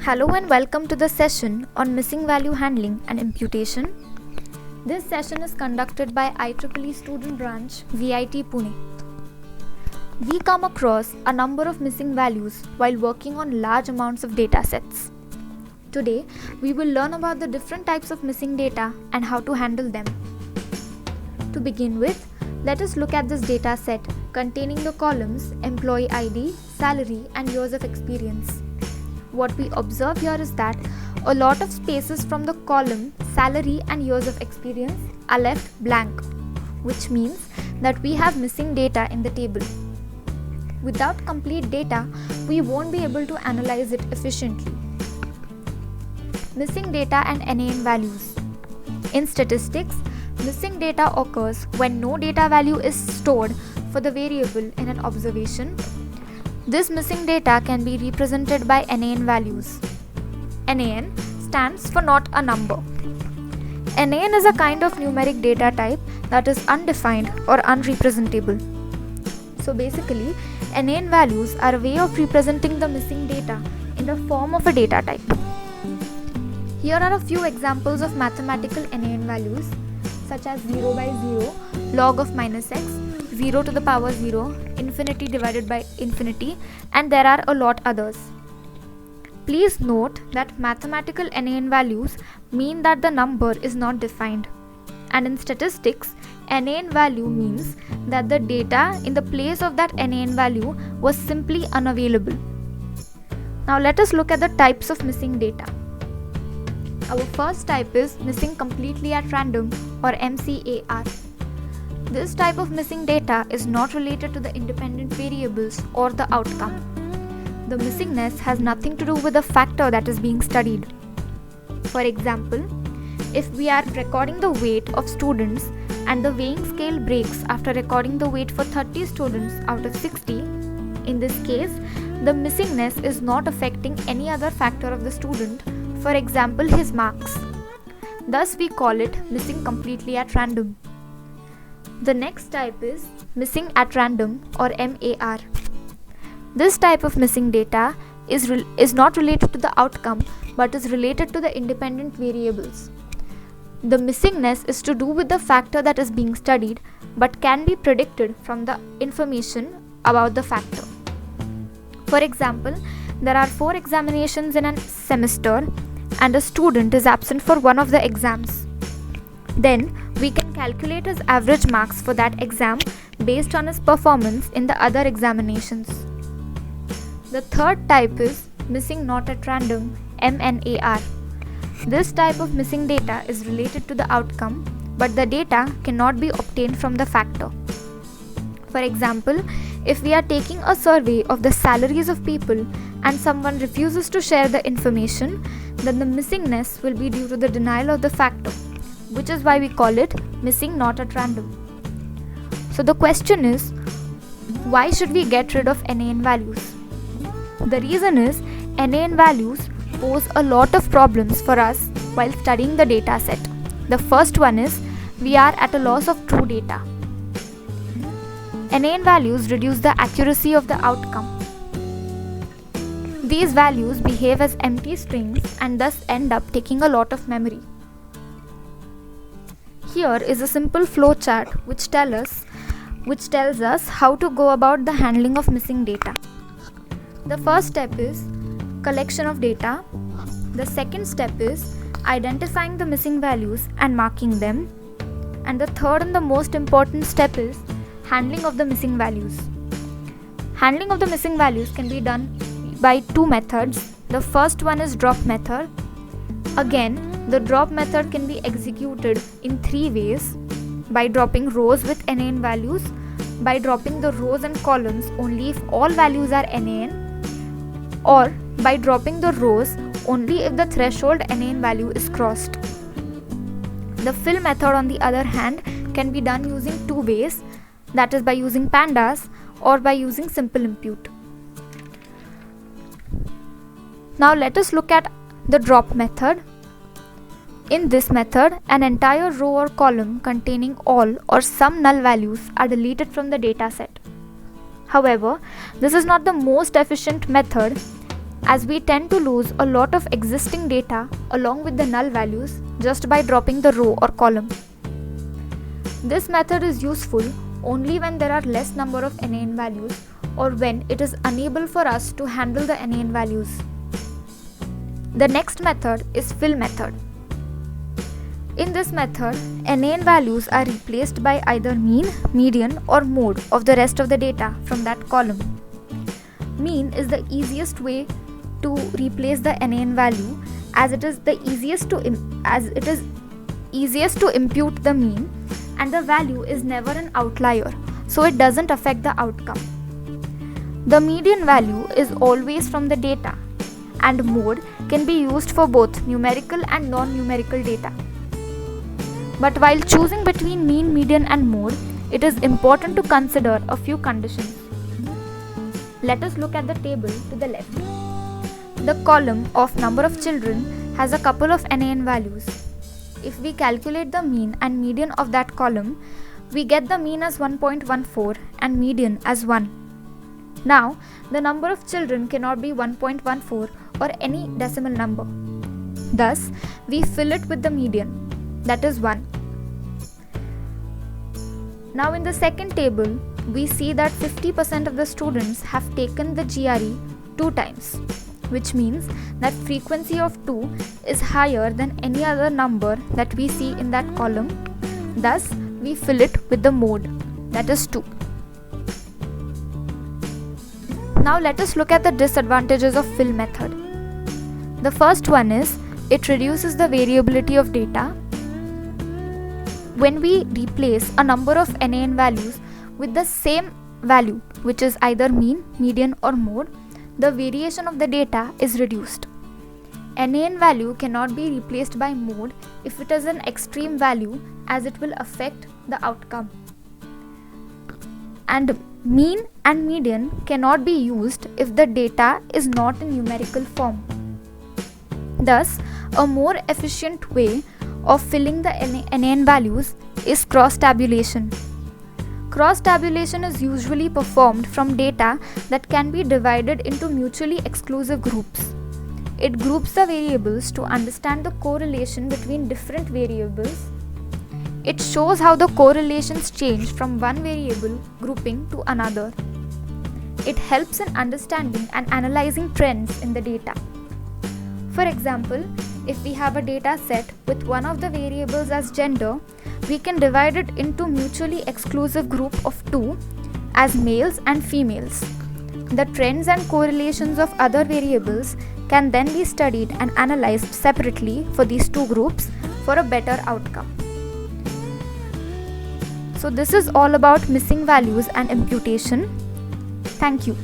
Hello and welcome to the session on missing value handling and imputation. This session is conducted by IEEE Student Branch, VIT Pune. We come across a number of missing values while working on large amounts of data sets. Today, we will learn about the different types of missing data and how to handle them. To begin with, let us look at this data set containing the columns employee ID, salary, and years of experience. What we observe here is that a lot of spaces from the column salary and years of experience are left blank, which means that we have missing data in the table. Without complete data, we won't be able to analyze it efficiently. Missing data and NaN values. In statistics, missing data occurs when no data value is stored for the variable in an observation. This missing data can be represented by NaN values. NaN stands for not a number. NaN is a kind of numeric data type that is undefined or unrepresentable. So basically, NaN values are a way of representing the missing data in the form of a data type. Here are a few examples of mathematical NaN values such as 0 by 0, log of minus x, 0 to the power 0, infinity divided by infinity, and there are a lot others. Please note that mathematical NaN values mean that the number is not defined, and in statistics, NaN value means that the data in the place of that NaN value was simply unavailable. Now let us look at the types of missing data. Our first type is missing completely at random, or MCAR. This type of missing data is not related to the independent variables or the outcome. The missingness has nothing to do with the factor that is being studied. For example, if we are recording the weight of students and the weighing scale breaks after recording the weight for 30 students out of 60, in this case, the missingness is not affecting any other factor of the student, for example his marks. Thus we call it missing completely at random. The next type is missing at random, or MAR. This type of missing data is not related to the outcome but is related to the independent variables. The missingness is to do with the factor that is being studied but can be predicted from the information about the factor. For example, there are 4 examinations in a semester and a student is absent for one of the exams. Then we can calculate his average marks for that exam based on his performance in the other examinations. The third type is missing not at random, MNAR. This type of missing data is related to the outcome, but the data cannot be obtained from the factor. For example, if we are taking a survey of the salaries of people and someone refuses to share the information, then the missingness will be due to the denial of the factor, which is why we call it missing not at random. So the question is, why should we get rid of NaN values? The reason is NaN values pose a lot of problems for us while studying the data set. The first one is we are at a loss of true data. NaN values reduce the accuracy of the outcome. These values behave as empty strings and thus end up taking a lot of memory. Here is a simple flowchart which tells us how to go about the handling of missing data. The first step is collection of data. The second step is identifying the missing values and marking them. And the third and the most important step is handling of the missing values. Handling of the missing values can be done by 2 methods. The first one is drop method. Again, the drop method can be executed in 3 ways: by dropping rows with NaN values, by dropping the rows and columns only if all values are NaN, or by dropping the rows only if the threshold NaN value is crossed. The fill method, on the other hand, can be done using 2 ways, that is by using pandas or by using simple impute. Now let us look at the drop method. In this method, an entire row or column containing all or some null values are deleted from the dataset. However, this is not the most efficient method as we tend to lose a lot of existing data along with the null values just by dropping the row or column. This method is useful only when there are less number of NaN values or when it is unable for us to handle the NaN values. The next method is fill method. In this method, NaN values are replaced by either mean, median or mode of the rest of the data from that column. Mean is the easiest way to replace the NaN value as it is easiest to impute the mean, and the value is never an outlier, so it doesn't affect the outcome. The median value is always from the data, and mode can be used for both numerical and non-numerical data. But while choosing between mean, median and mode, it is important to consider a few conditions. Let us look at the table to the left. The column of number of children has a couple of NaN values. If we calculate the mean and median of that column, we get the mean as 1.14 and median as 1. Now, the number of children cannot be 1.14 or any decimal number. Thus, we fill it with the median, that is 1. Now in the second table, we see that 50% of the students have taken the GRE 2 times, which means that frequency of 2 is higher than any other number that we see in that column. Thus, we fill it with the mode, that is 2. Now let us look at the disadvantages of fill method. The first one is, it reduces the variability of data. When we replace a number of NaN values with the same value, which is either mean, median or mode, the variation of the data is reduced. NaN value cannot be replaced by mode if it is an extreme value, as it will affect the outcome. And mean and median cannot be used if the data is not in numerical form. Thus, a more efficient way of filling the NaN values is cross-tabulation. Cross-tabulation is usually performed from data that can be divided into mutually exclusive groups. It groups the variables to understand the correlation between different variables. It shows how the correlations change from one variable grouping to another. It helps in understanding and analyzing trends in the data. For example, if we have a data set with one of the variables as gender, we can divide it into mutually exclusive group of 2 as males and females. The trends and correlations of other variables can then be studied and analyzed separately for these 2 groups for a better outcome. So this is all about missing values and imputation. Thank you.